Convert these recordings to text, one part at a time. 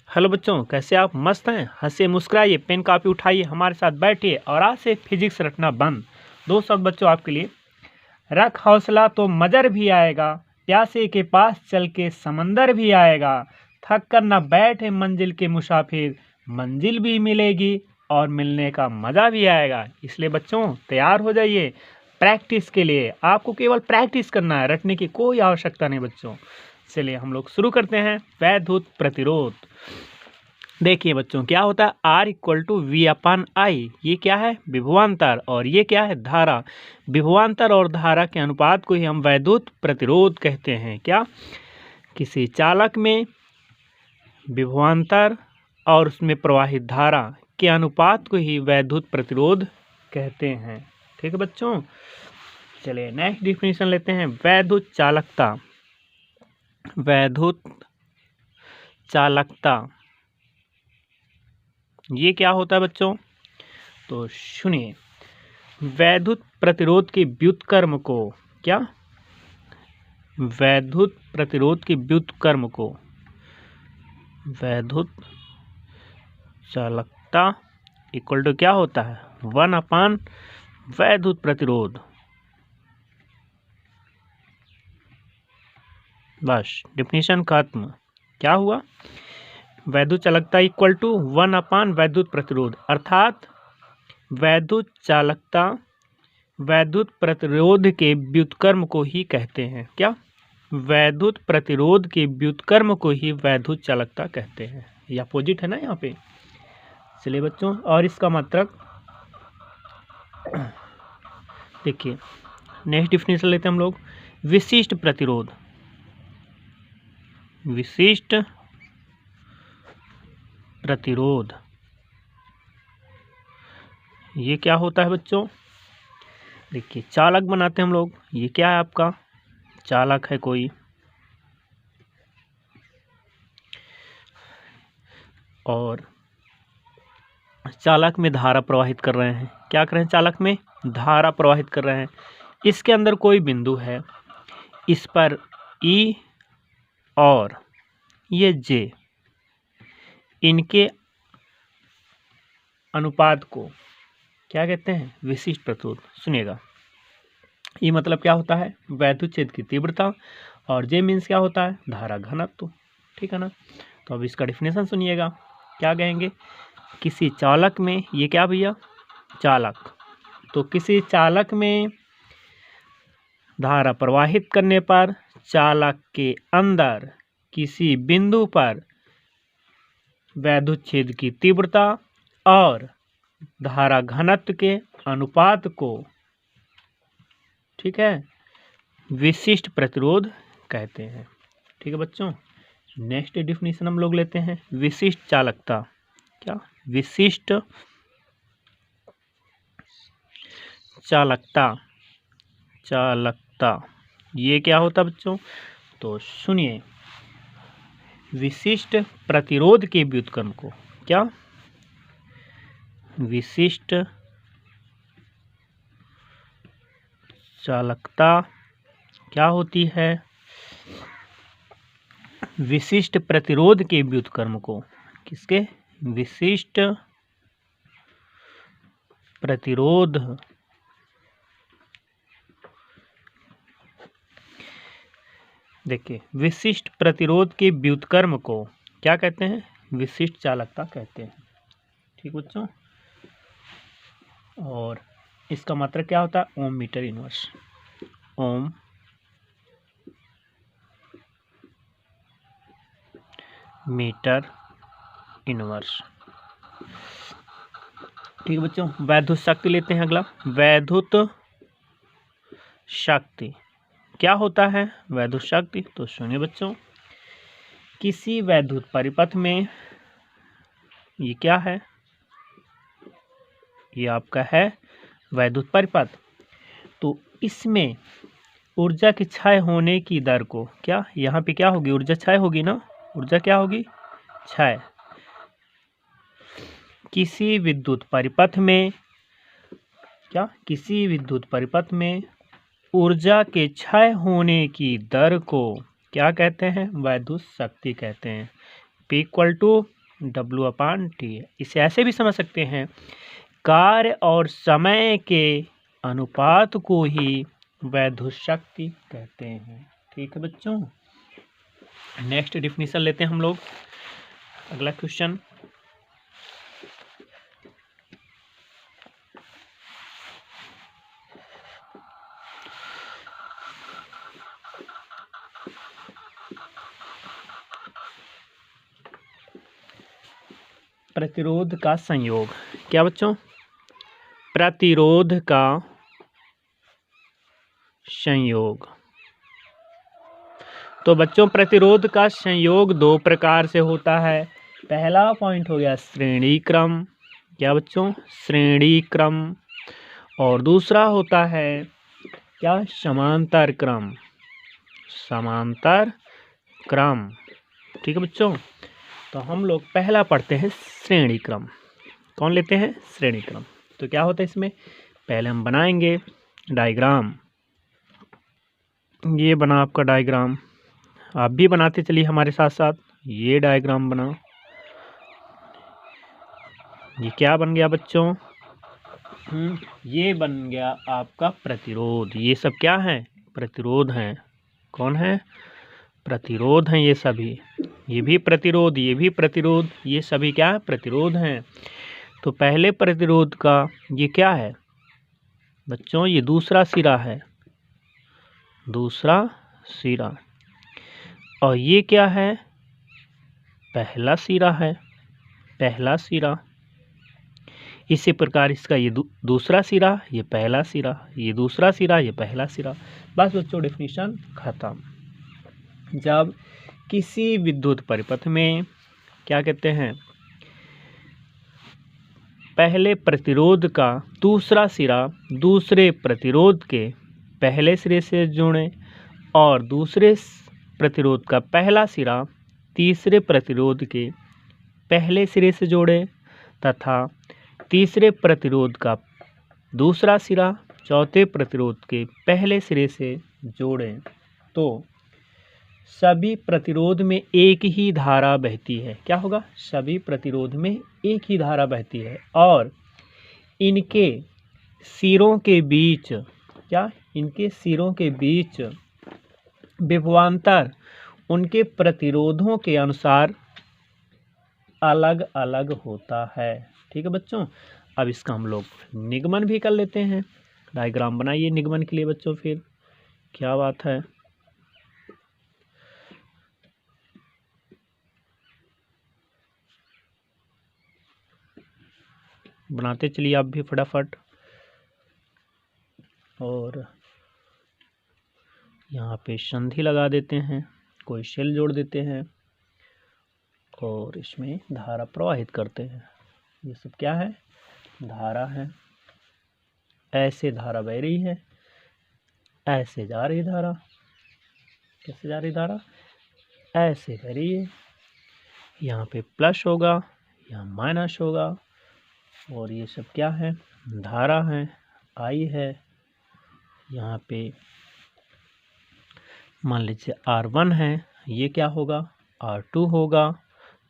Hello बच्चों, कैसे आप मस्त हैं। हंसे मुस्कुराइए, पेन कापी उठाइए, हमारे साथ बैठिए और आज से फिजिक्स रटना बंद। दो शब्द बच्चों आपके लिए। रख हौसला तो मजर भी आएगा, प्यासे के पास चल के समंदर भी आएगा। थक कर न बैठे मंजिल के मुसाफिर, मंजिल भी मिलेगी और मिलने का मज़ा भी आएगा। इसलिए बच्चों तैयार हो जाइए प्रैक्टिस के लिए। आपको केवल प्रैक्टिस करना है, रटने की कोई आवश्यकता नहीं बच्चों। चलिए हम लोग शुरू करते हैं। वैद्युत प्रतिरोध। देखिए बच्चों, क्या होता है R = V/I। ये क्या है? विभवांतर। और ये क्या है? धारा। विभवांतर और धारा के अनुपात को ही हम वैद्युत प्रतिरोध कहते हैं। क्या? किसी चालक में विभवांतर और उसमें प्रवाहित धारा के अनुपात को ही वैद्युत प्रतिरोध कहते हैं। ठीक है बच्चों, चलिए नेक्स्ट डिफिनेशन लेते हैं। वैद्युत चालकता। वैद्युत चालकता ये क्या होता है बच्चों? तो सुनिए, वैद्युत प्रतिरोध के व्युत्क्रम को क्या? वैद्युत प्रतिरोध के व्युत्क्रम को वैद्युत चालकता इक्वल टू क्या होता है? 1/, वैद्युत प्रतिरोध। बस डिफिनेशन खत्म। क्या हुआ? वैद्युत चालकता इक्वल टू 1/, वैद्युत प्रतिरोध, अर्थात वैद्युत चालकता वैद्युत प्रतिरोध के व्युत्क्रम को ही कहते हैं। क्या? वैद्युत प्रतिरोध के व्युत्क्रम को ही वैद्युत चालकता कहते हैं। ये अपोजिट है ना यहाँ पे। चलिए बच्चों, और इसका मतलब देखिए, नेक्स्ट डिफिनेशन लेते हैं हम लोग। विशिष्ट प्रतिरोध। विशिष्ट प्रतिरोध ये क्या होता है बच्चों? देखिए, चालक बनाते हैं हम लोग। ये क्या है? आपका चालक है कोई, और चालक में धारा प्रवाहित कर रहे हैं। क्या कर रहे हैं? चालक में धारा प्रवाहित कर रहे हैं। इसके अंदर कोई बिंदु है, इस पर E और ये J, इनके अनुपात को क्या कहते हैं? विशिष्ट प्रतिरोध। सुनिएगा, ये मतलब क्या होता है? वैद्युत क्षेत्र की तीव्रता, और J मीन्स क्या होता है? धारा घनत्व। ठीक है ना? तो अब इसका डिफिनेशन सुनिएगा। क्या कहेंगे? किसी चालक में, ये क्या भैया? चालक। तो किसी चालक में धारा प्रवाहित करने पर चालक के अंदर किसी बिंदु पर वैद्युत क्षेत्र की तीव्रता और धारा घनत्व के अनुपात को, ठीक है, विशिष्ट प्रतिरोध कहते हैं। ठीक है बच्चों, नेक्स्ट डिफिनेशन हम लोग लेते हैं। विशिष्ट चालकता। क्या? विशिष्ट चालकता। चालकता ये क्या होता है बच्चों? तो सुनिए, विशिष्ट प्रतिरोध के व्युत्क्रम को क्या? विशिष्ट चालकता क्या होती है? विशिष्ट प्रतिरोध के व्युत्क्रम को। किसके? विशिष्ट प्रतिरोध देखिए, विशिष्ट प्रतिरोध के व्युत्क्रम को क्या कहते हैं? विशिष्ट चालकता कहते हैं। ठीक बच्चों, और इसका मात्रक क्या होता है? ओम मीटर इनवर्स। ओम मीटर इनवर्स। ठीक है बच्चों, वैद्युत शक्ति लेते हैं अगला। वैद्युत शक्ति क्या होता है? वैद्युत शक्ति, तो सुनिए बच्चों, किसी वैद्युत परिपथ में, ये क्या है? ये आपका है वैद्युत परिपथ। तो इसमें ऊर्जा की क्षय होने की दर को क्या? यहाँ पे क्या होगी? ऊर्जा क्षय होगी ना। ऊर्जा क्या होगी? क्षय। किसी विद्युत परिपथ में क्या? किसी विद्युत परिपथ में ऊर्जा के क्षय होने की दर को क्या कहते हैं? वैद्युत शक्ति कहते हैं। P = W/T है। इसे ऐसे भी समझ सकते हैं, कार्य और समय के अनुपात को ही वैद्युत शक्ति कहते हैं। ठीक है बच्चों, नेक्स्ट डिफिनीशन लेते हैं हम लोग। अगला क्वेश्चन, प्रतिरोध का संयोग। क्या बच्चों? प्रतिरोध का संयोग। तो बच्चों प्रतिरोध का संयोग दो प्रकार से होता है। पहला पॉइंट हो गया श्रेणी क्रम। क्या बच्चों? श्रेणी क्रम। और दूसरा होता है क्या? समांतर क्रम। समांतर क्रम। ठीक है बच्चों, तो हम लोग पहला पढ़ते हैं श्रेणी क्रम। कौन लेते हैं? श्रेणी क्रम। तो क्या होता है इसमें? पहले हम बनाएंगे डायग्राम। ये बना आपका डायग्राम, आप भी बनाते चलिए हमारे साथ साथ। ये डायग्राम बना, ये क्या बन गया बच्चों? ये बन गया आपका प्रतिरोध। ये सब क्या है? प्रतिरोध हैं। कौन है? प्रतिरोध हैं ये सभी। ये भी प्रतिरोध, ये भी प्रतिरोध, ये सभी क्या है? प्रतिरोध हैं। तो पहले प्रतिरोध का ये क्या है बच्चों? ये दूसरा सिरा है, दूसरा सिरा। और ये क्या है? पहला सिरा है, पहला सिरा। इसी प्रकार इसका ये दूसरा सिरा, ये पहला सिरा, ये दूसरा सिरा, ये पहला सिरा। बस बच्चों डेफिनेशन खत्म। जब किसी विद्युत परिपथ में क्या कहते हैं, पहले प्रतिरोध का दूसरा सिरा दूसरे प्रतिरोध के पहले सिरे से जोड़ें और दूसरे प्रतिरोध का पहला सिरा तीसरे प्रतिरोध के पहले सिरे से जोड़ें तथा तीसरे प्रतिरोध का दूसरा सिरा चौथे प्रतिरोध के पहले सिरे से जोड़ें, तो सभी प्रतिरोध में एक ही धारा बहती है। क्या होगा? सभी प्रतिरोध में एक ही धारा बहती है और इनके सिरों के बीच क्या? इनके सिरों के बीच विभवांतर उनके प्रतिरोधों के अनुसार अलग अलग होता है। ठीक है बच्चों, अब इसका हम लोग निगमन भी कर लेते हैं। डायग्राम बनाइए निगमन के लिए बच्चों। फिर क्या बात है, बनाते चलिए आप भी फटाफट। और यहाँ पे संधि लगा देते हैं, कोई शेल जोड़ देते हैं और इसमें धारा प्रवाहित करते हैं। ये सब क्या है? धारा है। ऐसे धारा बह रही है, ऐसे जा रही धारा। कैसे जा रही धारा? ऐसे बह रही है। यहाँ पे प्लस होगा, यहाँ माइनस होगा। और ये सब क्या है? धारा है, आई है। यहाँ पे मान लीजिए R1 है, ये क्या होगा? R2 होगा।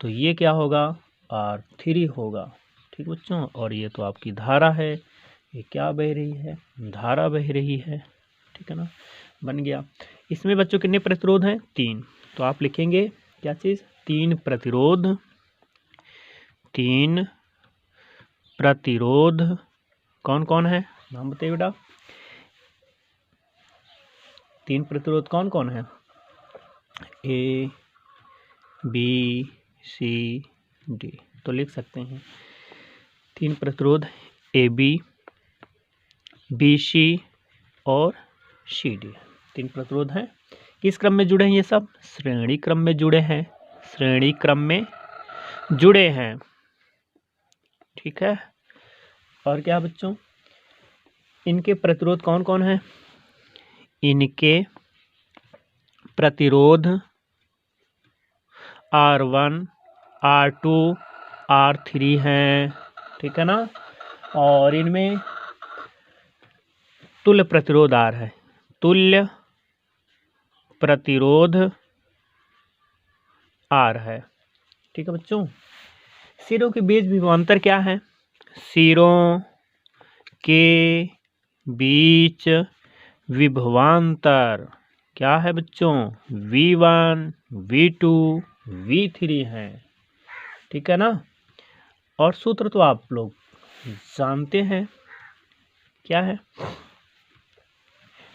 तो ये क्या होगा? R3 होगा। ठीक बच्चों, और ये तो आपकी धारा है। ये क्या बह रही है? धारा बह रही है। ठीक है ना, बन गया। इसमें बच्चों कितने प्रतिरोध हैं? 3। तो आप लिखेंगे क्या चीज़? 3 प्रतिरोध। 3 प्रतिरोध कौन कौन है? नाम बताइए बेटा। 3 प्रतिरोध कौन कौन है? A, B, C, D। तो लिख सकते हैं 3 प्रतिरोध AB, BC और CD। 3 प्रतिरोध हैं। किस क्रम में जुड़े हैं ये सब? श्रेणी क्रम में जुड़े हैं। श्रेणी क्रम में जुड़े हैं। ठीक है, और क्या बच्चों? इनके प्रतिरोध कौन कौन है? इनके प्रतिरोध R1, R2, R3 हैं। ठीक है ना, और इनमें तुल्य प्रतिरोध R है। तुल्य प्रतिरोध R है। ठीक है बच्चों, सिरों के बीच विभवांतर क्या है? सिरों के बीच विभवांतर क्या है बच्चों? V1, V2, V3 है। ठीक है ना। और सूत्र तो आप लोग जानते हैं, क्या है?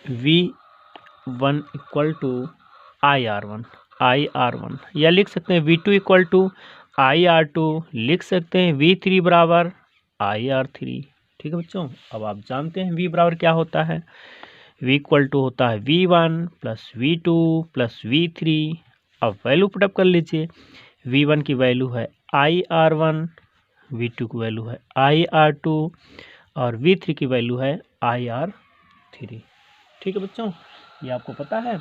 V1 इक्वल टू IR1 या लिख सकते हैं V2 इक्वल टू IR2, लिख सकते हैं V3 बराबर IR3। ठीक है बच्चों। अब आप जानते हैं V बराबर क्या होता है। V इक्वल टू होता है V1 plus V2 plus V3। अब वैल्यू पुटअप कर लीजिए। V1 की वैल्यू है IR1, V2 की वैल्यू है IR2 और V3 की वैल्यू है IR3। ठीक है बच्चों, ये आपको पता है।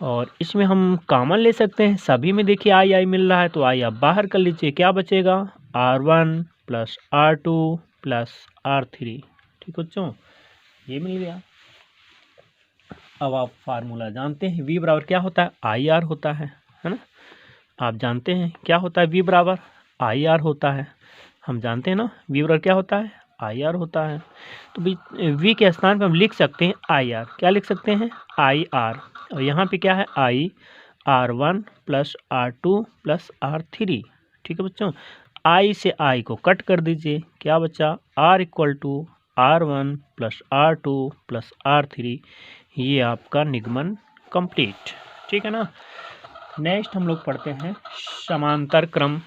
और इसमें हम कॉमन ले सकते हैं, सभी में देखिए आई मिल रहा है, तो आई आप बाहर कर लीजिए। क्या बचेगा? R1 plus R2 plus R3। ठीक बच्चों, ये मिल गया। अब आप फार्मूला जानते हैं, V बराबर क्या होता है? IR होता है ना। आप जानते हैं क्या होता है? V बराबर IR होता है। हम जानते हैं ना V बराबर क्या होता है? IR होता है। तो V के स्थान पर हम लिख सकते हैं IR। क्या लिख सकते हैं? IR। और यहाँ पे क्या है? R1 plus R2 plus R3। ठीक है बच्चों, I से I को कट कर दीजिए। क्या बचा? R equal to R1 plus R2 plus R3। ये आपका निगमन कंप्लीट। ठीक है ना। नेक्स्ट हम लोग पढ़ते हैं समांतर क्रम